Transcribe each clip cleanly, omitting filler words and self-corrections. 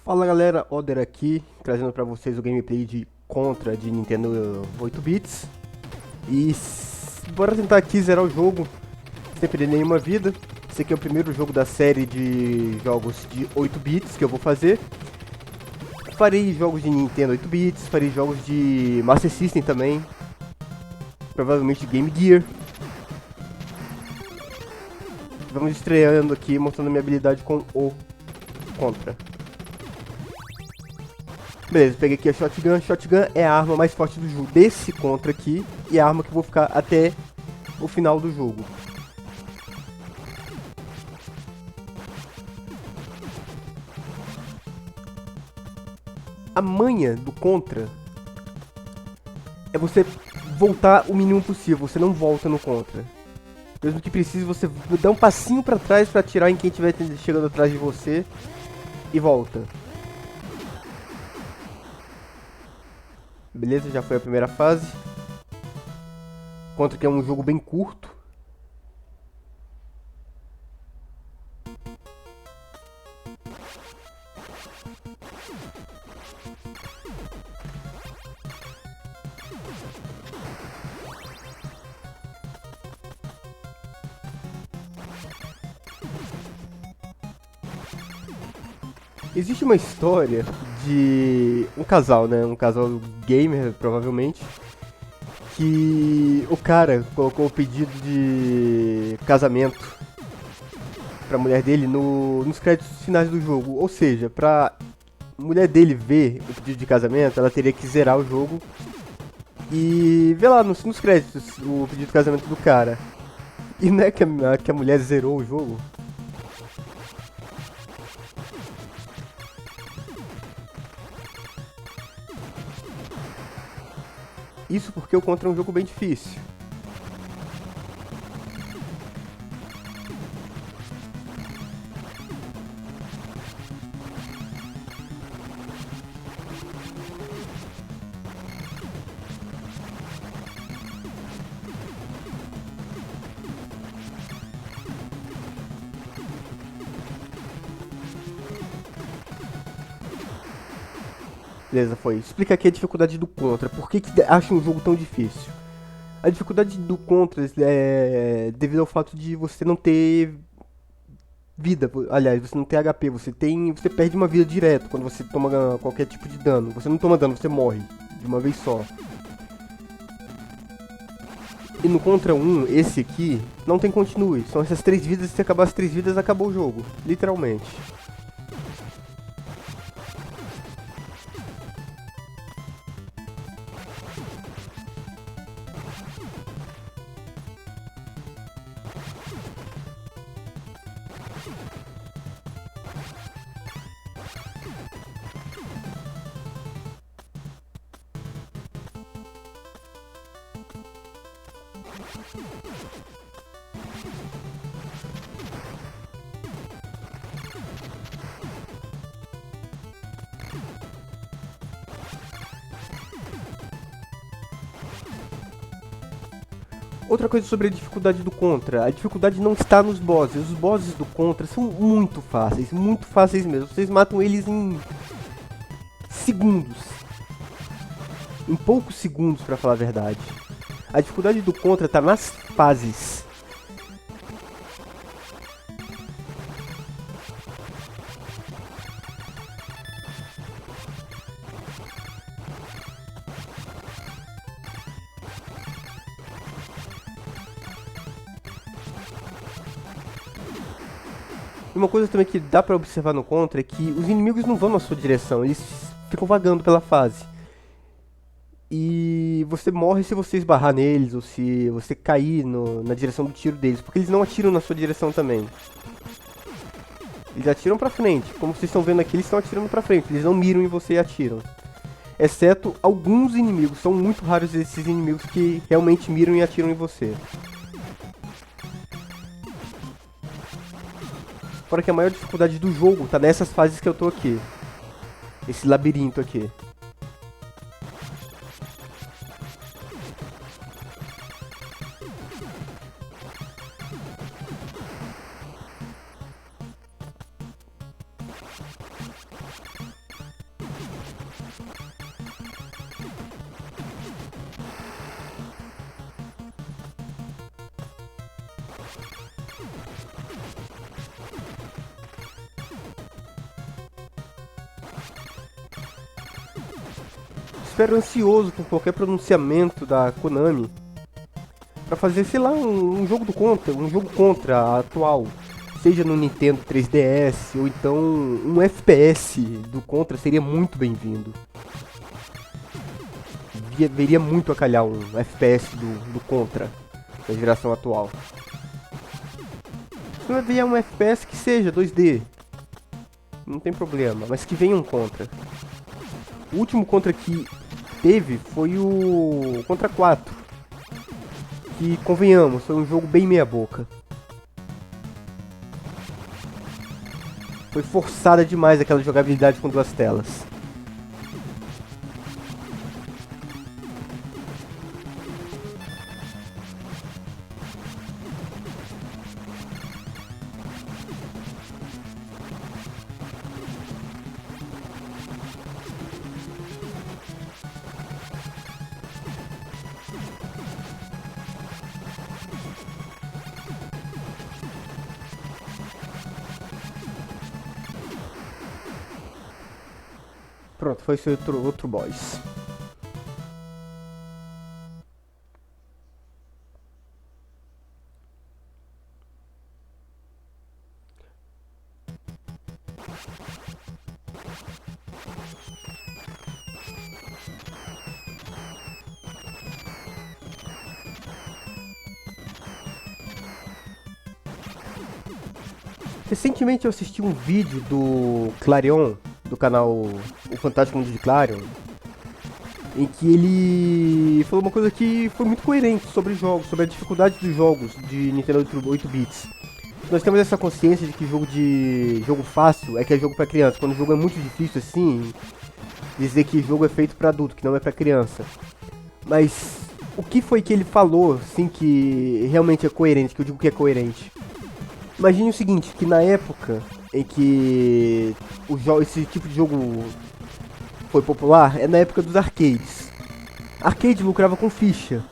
Fala galera, Oder aqui, trazendo pra vocês o gameplay de Contra de Nintendo 8 bits. Bora tentar aqui zerar o jogo sem perder nenhuma vida. Esse aqui é o primeiro jogo da série de jogos de 8 bits que eu vou fazer. Farei jogos de Nintendo 8 bits, farei jogos de Master System também, provavelmente de Game Gear. Vamos estreando aqui, mostrando minha habilidade com o Contra. Beleza, peguei aqui a Shotgun. Shotgun é a arma mais forte do jogo, desse Contra aqui, e a arma que eu vou ficar até o final do jogo. A manha do Contra é você voltar o mínimo possível, você não volta no Contra. Mesmo que precise, você dá um passinho pra trás pra atirar em quem estiver chegando atrás de você e volta. Beleza, já foi a primeira fase. Contra que é um jogo bem curto. Existe uma história de um casal, né? Um casal gamer, provavelmente, que o cara colocou o pedido de casamento pra mulher dele nos créditos finais do jogo. Ou seja, pra mulher dele ver o pedido de casamento, ela teria que zerar o jogo e ver lá nos créditos o pedido de casamento do cara. E não é que a mulher zerou o jogo? Isso porque o Contra é um jogo bem difícil. Beleza, foi. Explica aqui a dificuldade do Contra. Por que acha um jogo tão difícil? A dificuldade do Contra é devido ao fato de você não ter vida. Aliás, você não tem HP. Você perde uma vida direto quando você toma qualquer tipo de dano. Você não toma dano, você morre de uma vez só. E no Contra 1, esse aqui, não tem continue. São essas 3 vidas, se acabar as 3 vidas, acabou o jogo. Literalmente. Outra coisa sobre a dificuldade do Contra, a dificuldade não está nos bosses. Os bosses do Contra são muito fáceis mesmo. Vocês matam eles em segundos. Em poucos segundos, pra falar a verdade. A dificuldade do Contra está nas fases. E uma coisa também que dá pra observar no Contra é que os inimigos não vão na sua direção, eles ficam vagando pela fase. E você morre se você esbarrar neles ou se você cair na direção do tiro deles, porque eles não atiram na sua direção também. Eles atiram pra frente, como vocês estão vendo aqui, eles estão atirando pra frente, eles não miram em você e atiram. Exceto alguns inimigos, são muito raros esses inimigos que realmente miram e atiram em você. Fora que a maior dificuldade do jogo tá nessas fases que eu tô aqui. Esse labirinto aqui. espero ansioso por qualquer pronunciamento da Konami pra fazer, sei lá, um jogo do Contra, um jogo Contra atual. Seja no Nintendo 3DS ou então um FPS do Contra seria muito bem-vindo. Veria muito a calhar um FPS do Contra da geração atual. Se não vier um FPS que seja 2D, não tem problema, mas que venha um Contra. O último Contra que teve foi o Contra 4, que, convenhamos, foi um jogo bem meia-boca. Foi forçada demais aquela jogabilidade com duas telas. Pronto, foi esse outro boss. Recentemente eu assisti um vídeo do Clarion, do canal O Fantástico Mundo de Clarion, em que ele falou uma coisa que foi muito coerente sobre jogos, sobre a dificuldade dos jogos de Nintendo 8-bits. Nós temos essa consciência de que jogo fácil é que é jogo pra criança. Quando o jogo é muito difícil assim, dizer que jogo é feito pra adulto, que não é pra criança. Mas o que foi que ele falou, assim, que realmente é coerente, que eu digo que é coerente? Imagine o seguinte, que na época em que esse tipo de jogo foi popular, é na época dos arcades. Arcade lucrava com ficha.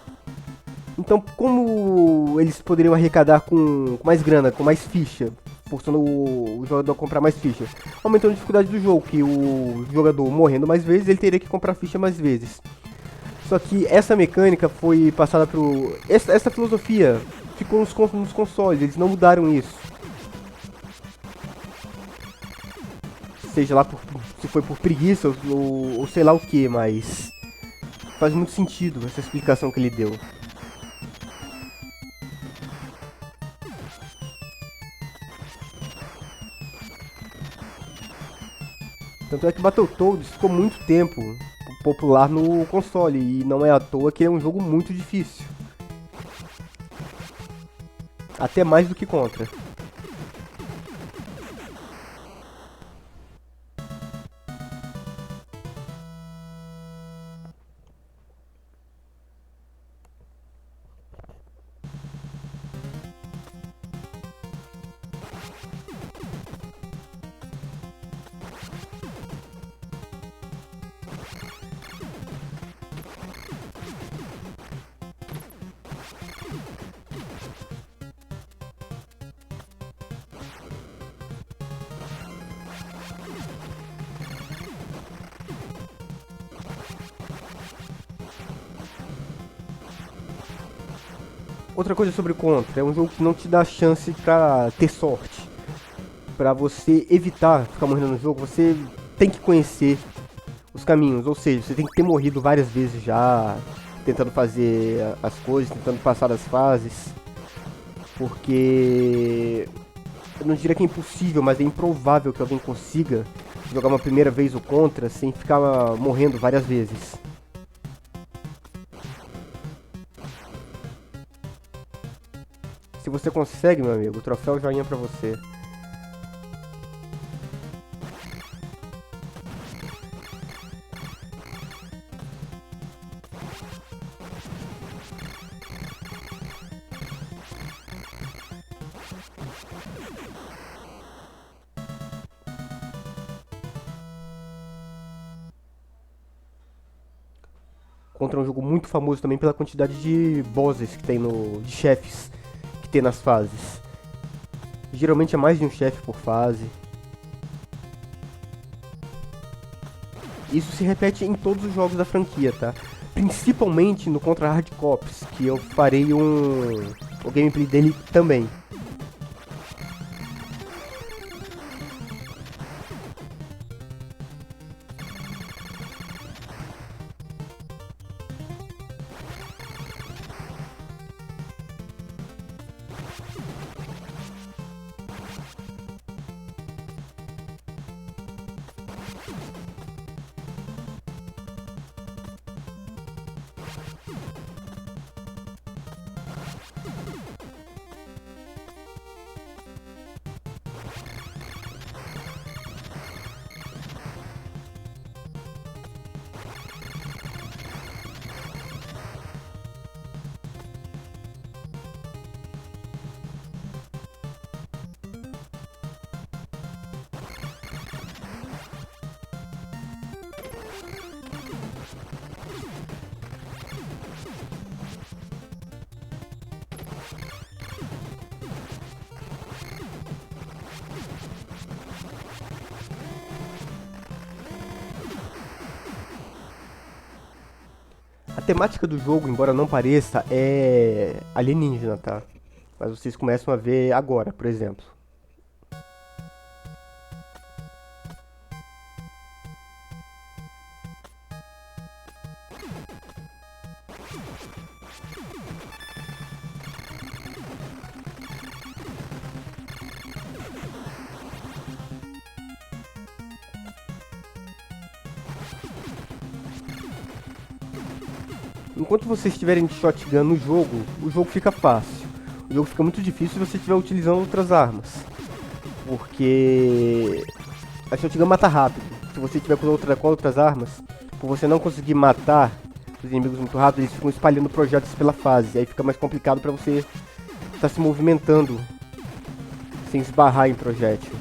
Então, como eles poderiam arrecadar com mais grana, com mais ficha, forçando o jogador a comprar mais ficha? Aumentando a dificuldade do jogo, que o jogador morrendo mais vezes, ele teria que comprar ficha mais vezes. Só que essa mecânica foi passada pro... Essa filosofia ficou nos consoles, eles não mudaram isso. Seja lá se foi por preguiça ou sei lá o que, mas faz muito sentido essa explicação que ele deu. Tanto é que Battletoads ficou muito tempo popular no console, e não é à toa que é um jogo muito difícil. Até mais do que Contra. Outra coisa sobre o Contra, é um jogo que não te dá chance pra ter sorte. Pra você evitar ficar morrendo no jogo, você tem que conhecer os caminhos. Ou seja, você tem que ter morrido várias vezes já, tentando fazer as coisas, tentando passar das fases. Porque eu não diria que é impossível, mas é improvável que alguém consiga jogar uma primeira vez o Contra sem ficar morrendo várias vezes. Se você consegue, meu amigo, o troféu joinha pra você. Contra um jogo muito famoso também pela quantidade de bosses que tem de chefes que tem nas fases. Geralmente é mais de um chefe por fase. isso se repete em todos os jogos da franquia, tá? Principalmente no Contra Hard Corps, que eu farei o gameplay dele também. A temática do jogo, embora não pareça, é alienígena, tá? Mas vocês começam a ver agora, por exemplo. Enquanto vocês estiverem de shotgun no jogo, o jogo fica fácil. O jogo fica muito difícil se você estiver utilizando outras armas. Porque a shotgun mata rápido. Se você estiver com outras armas, por você não conseguir matar os inimigos muito rápido, eles ficam espalhando projéteis pela fase. Aí fica mais complicado para você estar se movimentando sem esbarrar em projétil.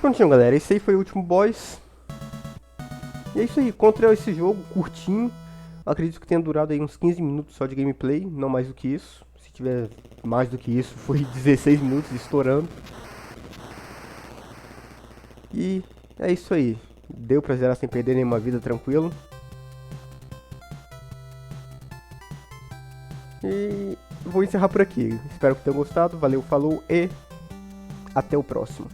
Prontinho, galera, esse aí foi o último boss. E é isso aí, contra esse jogo curtinho. Acredito que tenha durado aí uns 15 minutos só de gameplay, não mais do que isso. Se tiver mais do que isso, foi 16 minutos estourando. E é isso aí, deu pra zerar sem perder nenhuma vida, tranquilo. E vou encerrar por aqui, espero que tenham gostado, valeu, falou e até o próximo.